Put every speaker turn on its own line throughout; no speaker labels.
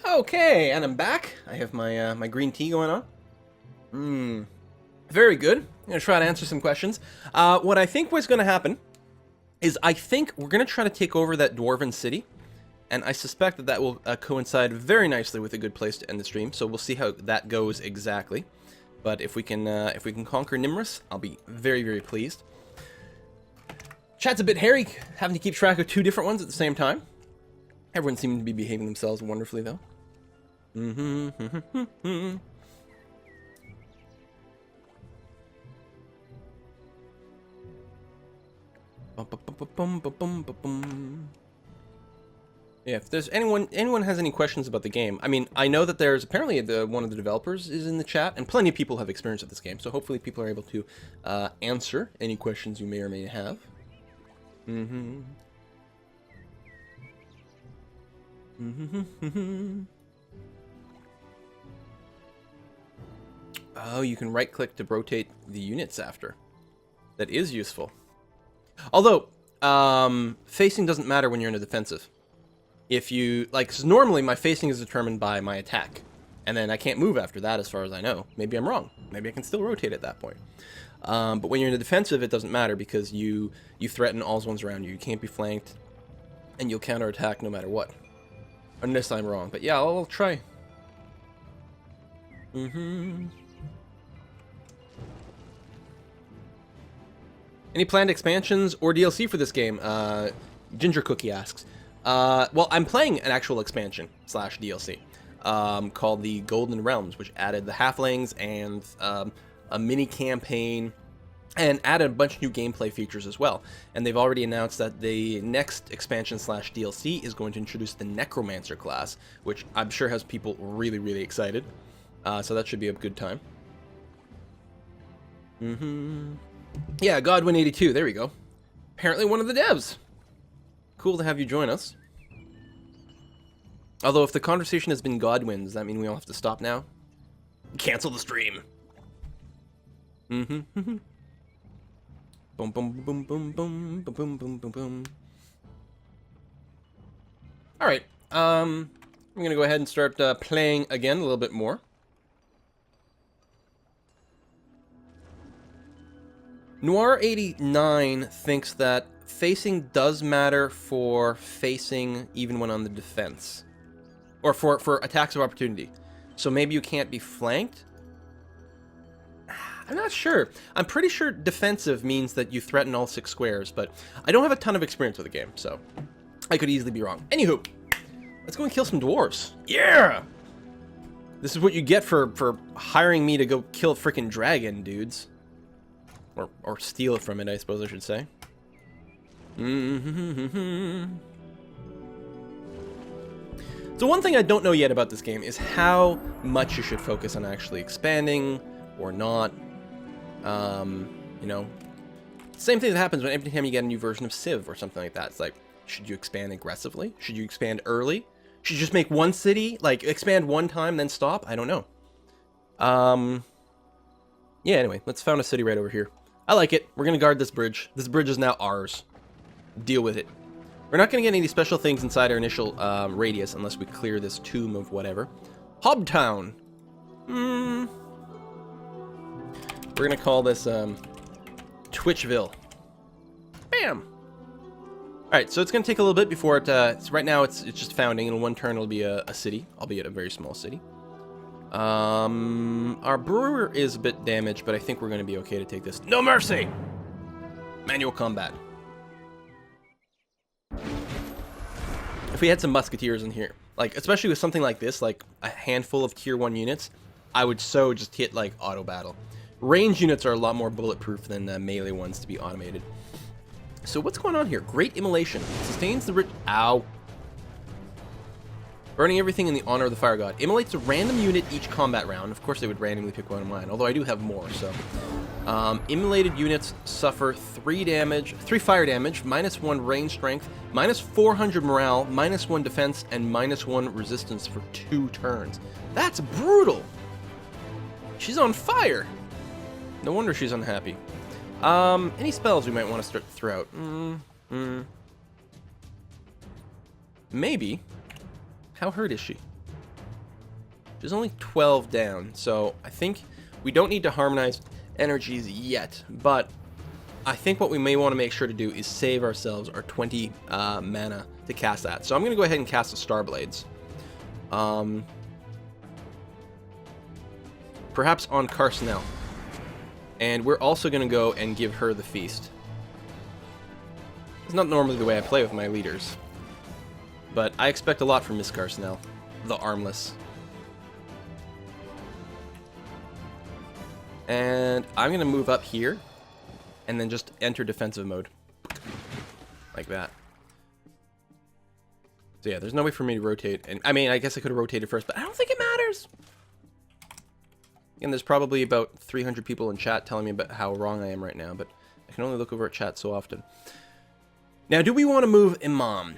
Okay, and I'm back. I have my my green tea going on. Very good. I'm gonna try to answer some questions. What I think was gonna happen is I think we're gonna try to take over that dwarven city, and I suspect that that will coincide very nicely with a good place to end the stream. So we'll see how that goes exactly. But if we can conquer Nimrus, I'll be very, very pleased. Chat's a bit hairy, having to keep track of two different ones at the same time. Everyone seems to be behaving themselves wonderfully, though. Yeah, if there's anyone has any questions about the game, I mean, I know that there's apparently one of the developers is in the chat, and plenty of people have experience with this game, so hopefully people are able to answer any questions you may or may have. Oh, you can right-click to rotate the units after. That is useful. Although, facing doesn't matter when you're in a defensive. If you, like, 'cause normally my facing is determined by my attack. And then I can't move after that as far as I know. Maybe I'm wrong. Maybe I can still rotate at that point. But when you're in a defensive, it doesn't matter because you threaten all ones around you. You can't be flanked, and you'll counterattack no matter what. Unless I'm wrong. But yeah, I'll try. Any planned expansions or DLC for this game? Ginger Cookie asks. Well, I'm playing an actual expansion / DLC called the Golden Realms, which added the Halflings and a mini campaign and added a bunch of new gameplay features as well. And they've already announced that the next expansion / DLC is going to introduce the Necromancer class, which I'm sure has people really, really excited. So that should be a good time. Yeah, Godwin82, there we go. Apparently one of the devs. Cool to have you join us. Although if the conversation has been Godwin, does that mean we all have to stop now? Cancel the stream. Boom, boom, boom, boom, boom, boom, boom, boom, boom, boom. All right. I'm gonna go ahead and start playing again a little bit more. Noir89 thinks that facing does matter for facing even when on the defense. Or for attacks of opportunity. So maybe you can't be flanked? I'm not sure. I'm pretty sure defensive means that you threaten all 6 squares, but I don't have a ton of experience with the game, so I could easily be wrong. Anywho, let's go and kill some dwarves. Yeah! This is what you get for hiring me to go kill a freaking dragon, dudes. Or steal it from it, I suppose I should say. So one thing I don't know yet about this game is how much you should focus on actually expanding or not. You know, same thing that happens when every time you get a new version of Civ or something like that. It's like, should you expand aggressively? Should you expand early? Should you just make one city, like expand one time, then stop? I don't know. Yeah, anyway, let's found a city right over here. I like it. We're going to guard this bridge. This bridge is now ours. Deal with it. We're not going to get any special things inside our initial radius unless we clear this tomb of whatever. Hobtown. We're going to call this Twitchville. Bam. Alright, so it's going to take a little bit before it... right now it's just founding. In one turn it'll be a city, albeit a very small city. Our brewer is a bit damaged, but I think we're going to be okay to take this. No mercy! Manual combat. If we had some musketeers in here, like, especially with something like this, like a handful of tier 1 units, I would so just hit, like, auto battle. Range units are a lot more bulletproof than melee ones to be automated. So what's going on here? Great Immolation. Sustains the rich... Ow. Burning everything in the honor of the fire god. Immolates a random unit each combat round. Of course they would randomly pick one of mine, although I do have more, so... immolated units suffer 3 fire damage, -1 range strength, -400 morale, -1 defense, and -1 resistance for 2 turns. That's brutal! She's on fire! No wonder she's unhappy. Any spells we might want to start to throw out? Maybe. How hurt is she? which is only 12 down. So I think we don't need to harmonize energies yet, but I think what we may want to make sure to do is save ourselves our 20 mana to cast that. So I'm going to go ahead and cast the Starblades. Perhaps on Carcinel. And we're also going to go and give her the Feast. It's not normally the way I play with my leaders, but I expect a lot from Miss Carcinel, the Armless. And I'm going to move up here and then just enter defensive mode. Like that. So yeah, there's no way for me to rotate. And I mean, I guess I could have rotated first, but I don't think it matters. And there's probably about 300 people in chat telling me about how wrong I am right now, but I can only look over at chat so often. Now, do we want to move Imam?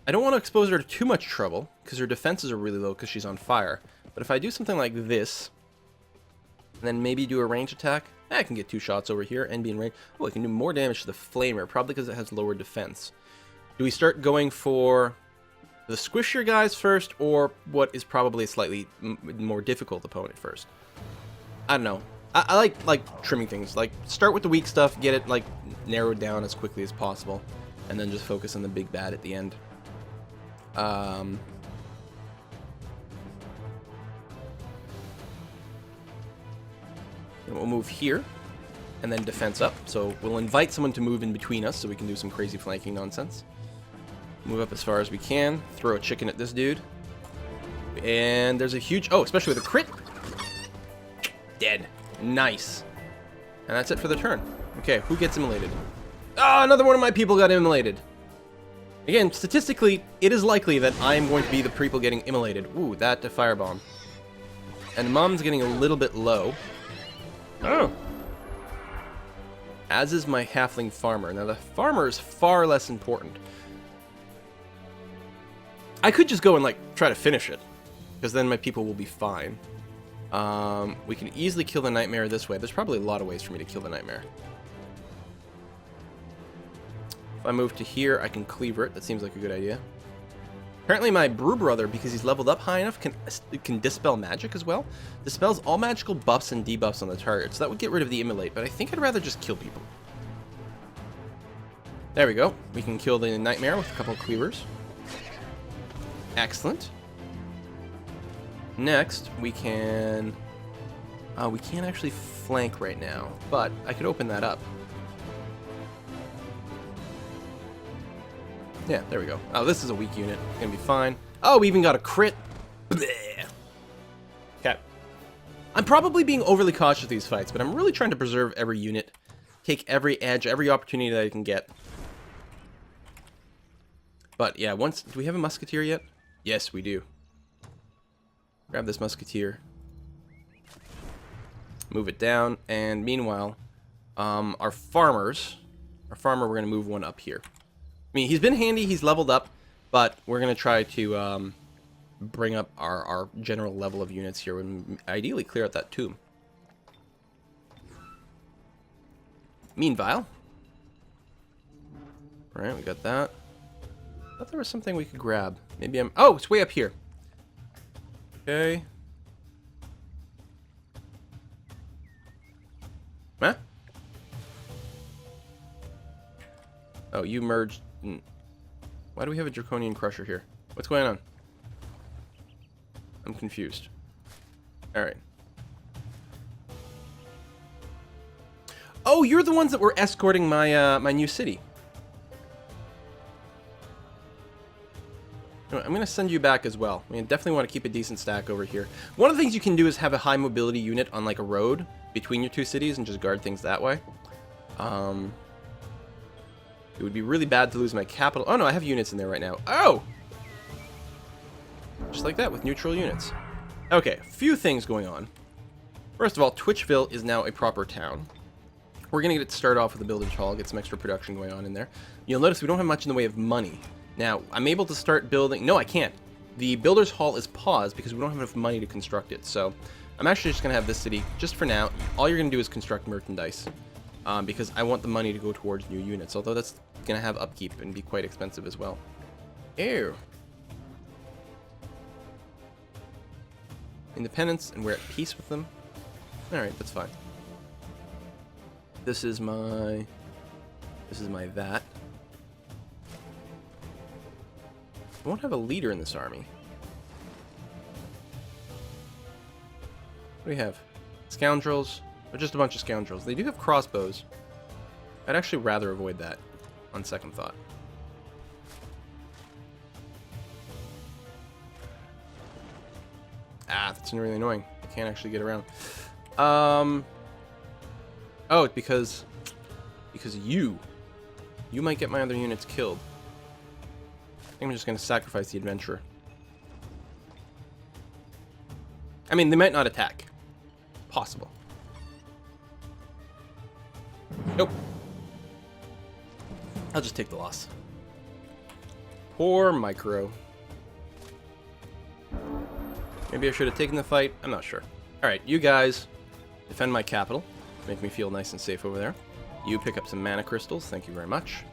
I don't want to expose her to too much trouble, because her defenses are really low because she's on fire. But if I do something like this, and then maybe do a range attack, I can get 2 shots over here and be in range. Oh, I can do more damage to the Flamer, probably because it has lower defense. Do we start going for the squishier guys first, or what is probably a slightly more difficult opponent first? I don't know. I like trimming things. Like, start with the weak stuff, get it like narrowed down as quickly as possible, and then just focus on the big bad at the end. And we'll move here, and then defense up. So we'll invite someone to move in between us so we can do some crazy flanking nonsense. Move up as far as we can. Throw a chicken at this dude. And there's a huge... Oh, especially with a crit. Dead. Nice. And that's it for the turn. Okay, who gets immolated? Ah, another one of my people got immolated. Again, statistically, it is likely that I am going to be the people getting immolated. Ooh, that firebomb. And Mom's getting a little bit low. Oh. As is my halfling farmer. Now, the farmer is far less important. I could just go and, like, try to finish it, because then my people will be fine. We can easily kill the Nightmare this way. There's probably a lot of ways for me to kill the Nightmare. If I move to here, I can cleaver it. That seems like a good idea. Apparently my Brew Brother, because he's leveled up high enough, can dispel magic as well. Dispels all magical buffs and debuffs on the target, so that would get rid of the Immolate, but I think I'd rather just kill people. There we go. We can kill the Nightmare with a couple of cleavers. Excellent. Next, we can... we can't actually flank right now, but I could open that up. Yeah, there we go. Oh, this is a weak unit. Gonna be fine. Oh, we even got a crit. Blech. Okay. I'm probably being overly cautious with these fights, but I'm really trying to preserve every unit. Take every edge, every opportunity that I can get. But yeah, do we have a musketeer yet? Yes, we do. Grab this musketeer. Move it down, and meanwhile, our farmer, we're going to move one up here. I mean, he's been handy, he's leveled up, but we're going to try to bring up our general level of units here and ideally clear out that tomb. Meanwhile, alright, we got that. I thought there was something we could grab. Maybe I'm... Oh, it's way up here. Okay. Huh? Oh, you merged... Why do we have a Draconian Crusher here? What's going on? I'm confused. Alright. Oh, you're the ones that were escorting my my new city. I'm going to send you back as well. I mean, definitely want to keep a decent stack over here. One of the things you can do is have a high mobility unit on like a road between your two cities and just guard things that way. It would be really bad to lose my capital. Oh no, I have units in there right now. Oh! Just like that with neutral units. Okay, a few things going on. First of all, Twitchville is now a proper town. We're going to get it started off with a builder's hall, get some extra production going on in there. You'll notice we don't have much in the way of money. Now, I'm able to start building... No, I can't. The builder's hall is paused because we don't have enough money to construct it. So, I'm actually just going to have this city, just for now. All you're going to do is construct merchandise. Because I want the money to go towards new units. Although that's going to have upkeep and be quite expensive as well. Ew. independence, and we're at peace with them. Alright, that's fine. This is my that. I won't have a leader in this army. What do we have? Scoundrels. Or just a bunch of scoundrels. They do have crossbows. I'd actually rather avoid that, on second thought. Ah, that's really annoying. I can't actually get around. Oh, it's because you might get my other units killed. I think I'm just going to sacrifice the adventurer. I mean, they might not attack. Possible. Nope. I'll just take the loss. Poor Micro. Maybe I should have taken the fight. I'm not sure. Alright, you guys defend my capital. Make me feel nice and safe over there. You pick up some mana crystals. Thank you very much.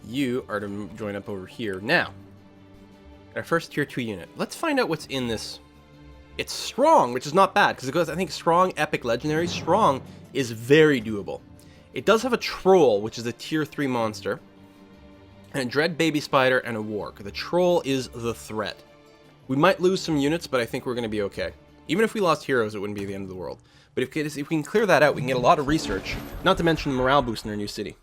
You are to join up over here. Now, our first tier 2 unit. Let's find out what's in this. It's strong, which is not bad, because it goes, I think, strong, epic, legendary. Strong is very doable. It does have a troll, which is a tier 3 monster, and a dread baby spider, and a warg. The troll is the threat. We might lose some units, but I think we're going to be okay. Even if we lost heroes, it wouldn't be the end of the world. But if we can clear that out, we can get a lot of research, not to mention the morale boost in our new city.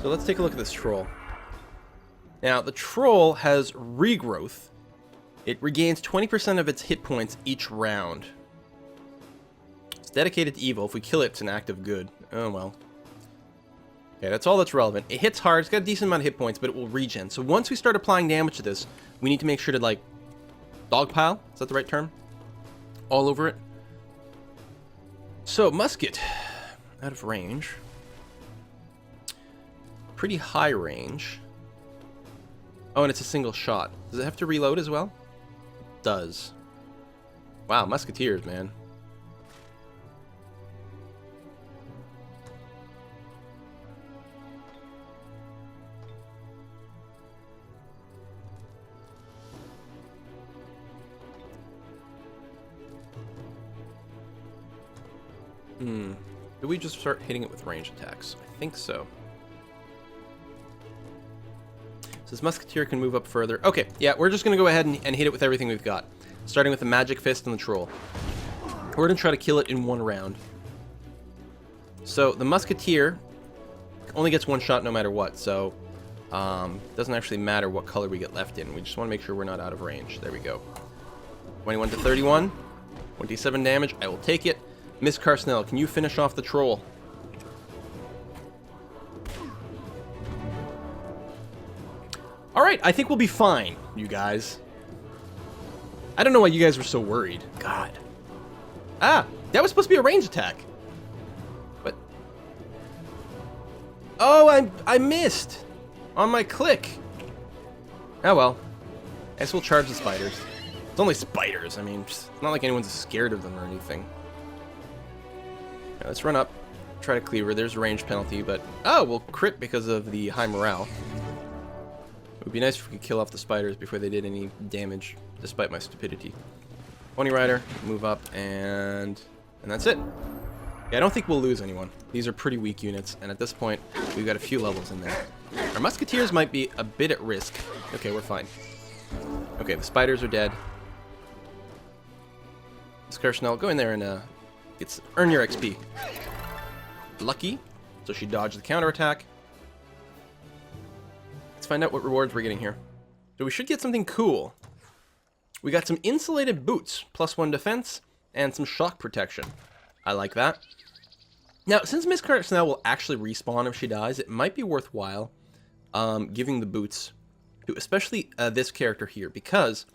So let's take a look at this troll. Now, the troll has regrowth. It regains 20% of its hit points each round. It's dedicated to evil. If we kill it, it's an act of good. Oh, well. Okay, that's all that's relevant. It hits hard. It's got a decent amount of hit points, but it will regen. So once we start applying damage to this, we need to make sure to, like, dogpile. Is that the right term? All over it. So, musket. Out of range. Pretty high range. Oh, and it's a single shot. Does it have to reload as well? It does. Wow, musketeers, man. Do we just start hitting it with range attacks? I think so. So this musketeer can move up further. Okay, yeah, we're just going to go ahead and hit it with everything we've got. Starting with the magic fist and the troll. We're going to try to kill it in one round. So the musketeer only gets one shot no matter what, so doesn't actually matter what color we get left in. We just want to make sure we're not out of range. There we go. 21 to 31. 27 damage. I will take it. Miss Carsnell, can you finish off the troll? Alright, I think we'll be fine, you guys. I don't know why you guys were so worried. God. Ah, that was supposed to be a range attack. What? Oh, I missed on my click. Oh well. I guess we'll charge the spiders. It's only spiders. I mean, it's not like anyone's scared of them or anything. Now, let's run up, try to cleaver. There's a range penalty, but oh, we'll crit because of the high morale. It would be nice if we could kill off the spiders before they did any damage, despite my stupidity. Pony Rider, move up, and that's it. Yeah, I don't think we'll lose anyone. These are pretty weak units, and at this point, we've got a few levels in there. Our musketeers might be a bit at risk. Okay, we're fine. Okay, the spiders are dead. Miss Carsnell, go in there and earn your XP. Lucky, so she dodged the counterattack. Let's find out what rewards we're getting here. So we should get something cool. We got some insulated boots, +1 defense, and some shock protection. I like that. Now, since Miss Carsnell will actually respawn if she dies, it might be worthwhile giving the boots to especially this character here, because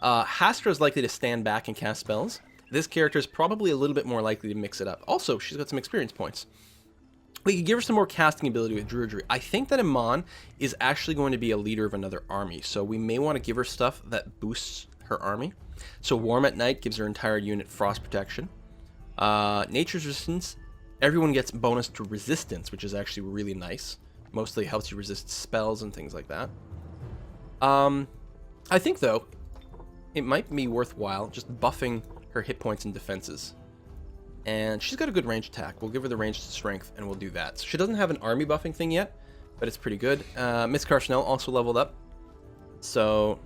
Hastra is likely to stand back and cast spells. This character is probably a little bit more likely to mix it up. Also, she's got some experience points. We could give her some more casting ability with Druidry. I think that Iman is actually going to be a leader of another army, so we may want to give her stuff that boosts her army. So Warm at Night gives her entire unit frost protection. Nature's Resistance, everyone gets bonus to resistance, which is actually really nice. Mostly helps you resist spells and things like that. I think, though, it might be worthwhile just buffing her hit points and defenses. And she's got a good range attack. We'll give her the range strength, and we'll do that. So she doesn't have an army buffing thing yet, but it's pretty good. Miss Carshnell also leveled up. So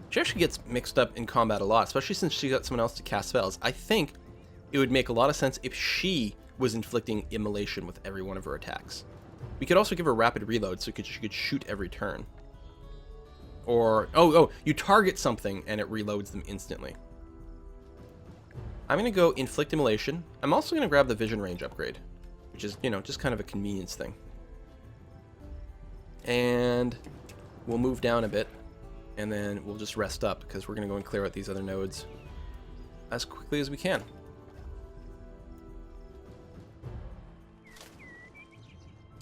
she actually gets mixed up in combat a lot, especially since she got someone else to cast spells. I think it would make a lot of sense if she was inflicting immolation with every one of her attacks. We could also give her rapid reload so she could shoot every turn. Or, you target something and it reloads them instantly. I'm going to go Inflict Immolation. I'm also going to grab the Vision Range upgrade, which is, just kind of a convenience thing. And we'll move down a bit, and then we'll just rest up, because we're going to go and clear out these other nodes as quickly as we can.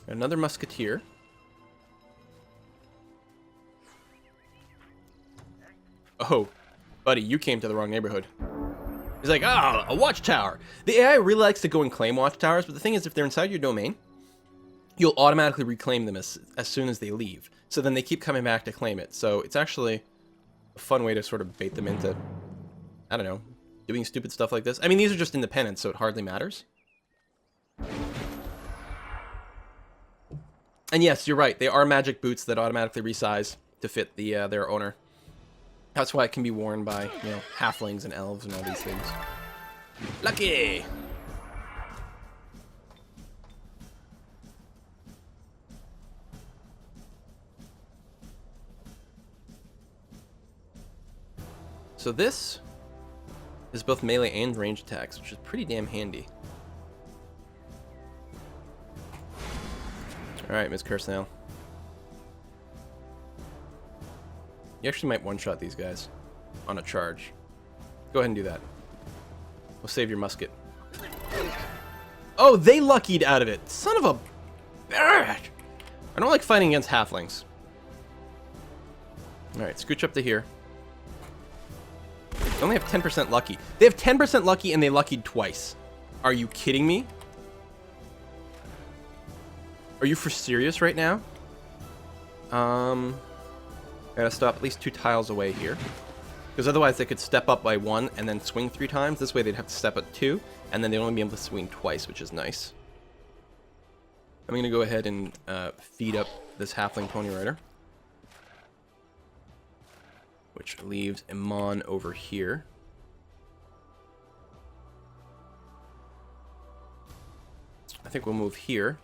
Another Musketeer. Oh, buddy, you came to the wrong neighborhood. He's like, a watchtower. The AI really likes to go and claim watchtowers, but the thing is, if they're inside your domain, you'll automatically reclaim them as soon as they leave. So then they keep coming back to claim it. So it's actually a fun way to sort of bait them into, I don't know, doing stupid stuff like this. I mean, these are just independents, so it hardly matters. And yes, you're right. They are magic boots that automatically resize to fit their owner. That's why it can be worn by, halflings and elves and all these things. Lucky! So this is both melee and range attacks, which is pretty damn handy. Alright, Ms. Carshnell. You actually might one-shot these guys on a charge. Go ahead and do that. We'll save your musket. Oh, they luckied out of it. Son of a... I don't like fighting against halflings. Alright, scooch up to here. They only have 10% lucky. They have 10% lucky and they luckied twice. Are you kidding me? Are you for serious right now? Gotta stop at least 2 tiles away here. Because otherwise they could step up by 1 and then swing 3 times. This way they'd have to step up 2, and then they'd only be able to swing twice, which is nice. I'm gonna go ahead and feed up this halfling pony rider. Which leaves Iman over here. I think we'll move here.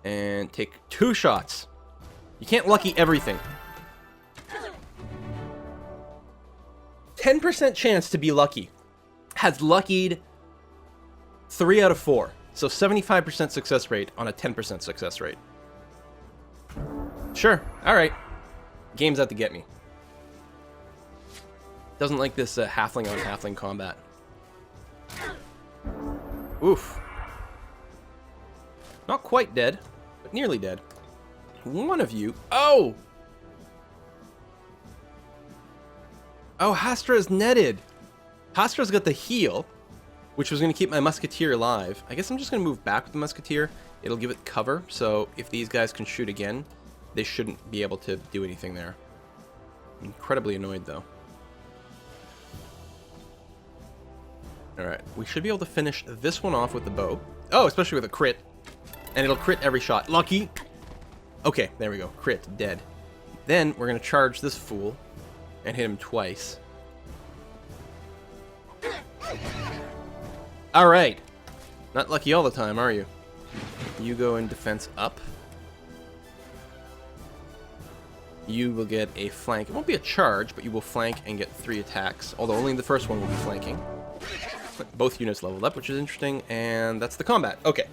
And take 2 shots. You can't lucky everything. 10% chance to be lucky. Has luckied 3 out of 4. So 75% success rate on a 10% success rate. Sure. Alright. Game's out to get me. Doesn't like this halfling on halfling combat. Oof. Not quite dead, but nearly dead. One of you... Oh! Oh, Hastra is netted. Hastra's got the heal, which was going to keep my Musketeer alive. I guess I'm just going to move back with the Musketeer. It'll give it cover, so if these guys can shoot again, they shouldn't be able to do anything there. I'm incredibly annoyed, though. Alright, we should be able to finish this one off with the bow. Oh, especially with a crit. And it'll crit every shot. Lucky! Okay, there we go. Crit, dead. Then we're going to charge this fool and hit him twice. Alright. Not lucky all the time, are you? You go in defense up. You will get a flank. It won't be a charge, but you will flank and get 3 attacks. Although only the first one will be flanking. Both units leveled up, which is interesting. And that's the combat. Okay.